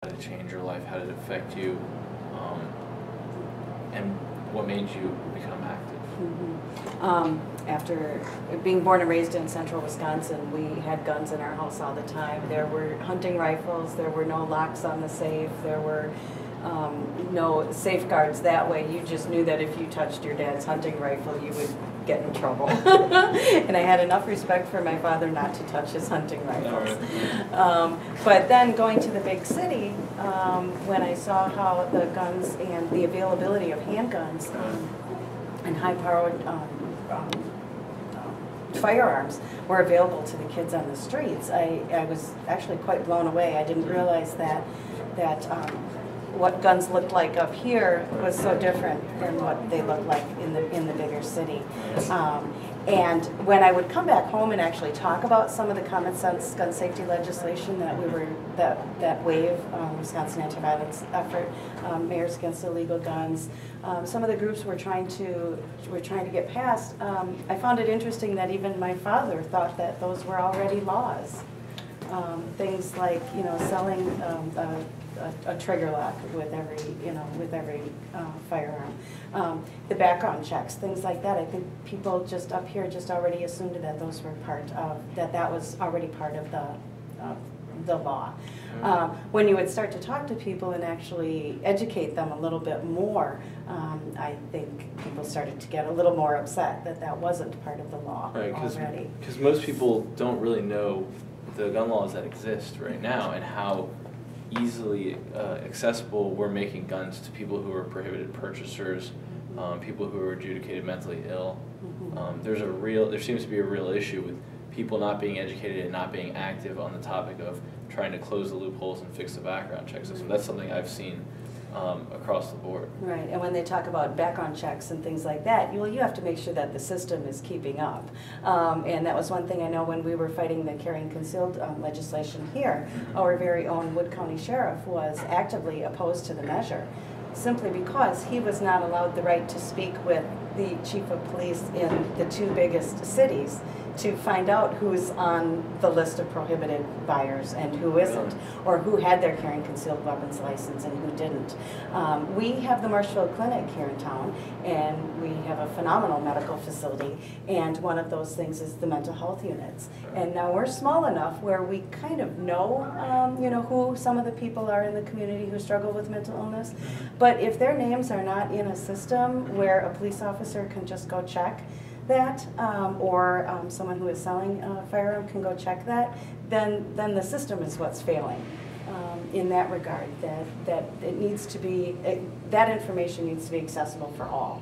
How did it change your life? How did it affect you? And what made you become active? After being born and raised in central Wisconsin, we had guns in our house all the time. There were hunting rifles, there were no locks on the safe, there were no safeguards that way. You just knew that if you touched your dad's hunting rifle, you would get in trouble. And I had enough respect for my father not to touch his hunting rifles. But then going to the big city, when I saw how the guns and the availability of handguns and high-powered firearms were available to the kids on the streets, I was actually quite blown away. I didn't realize that what guns looked like up here was so different than what they looked like in the bigger city. And when I would come back home and actually talk about some of the common sense gun safety legislation that wave Wisconsin anti-violence effort, Mayors Against Illegal Guns, some of the groups were trying to get passed. I found it interesting that even my father thought that those were already laws. Things like, you know, selling a trigger lock with every firearm, the background checks, things like that. I think people just up here just already assumed that those were part of that was already part of the law. When you would start to talk to people and actually educate them a little bit more, I think people started to get a little more upset that wasn't part of the law already. Because most people don't really know the gun laws that exist right now and how easily accessible we're making guns to people who are prohibited purchasers, people who are adjudicated mentally ill. There seems to be a real issue with people not being educated and not being active on the topic of trying to close the loopholes and fix the background check system. That's something I've seen across the board. Right, and when they talk about background checks and things like that, you have to make sure that the system is keeping up. And that was one thing I know when we were fighting the carry and concealed legislation here, our very own Wood County Sheriff was actively opposed to the measure, simply because he was not allowed the right to speak with the chief of police in the two biggest cities to find out who's on the list of prohibited buyers and who isn't, or who had their carrying concealed weapons license and who didn't. We have the Marshfield Clinic here in town, and we have a phenomenal medical facility, and one of those things is the mental health units. And now we're small enough where we kind of know, who some of the people are in the community who struggle with mental illness, but if their names are not in a system where a police officer can just go check that, or someone who is selling a firearm can go check that, then the system is what's failing in that regard. That it needs to be, that information needs to be accessible for all.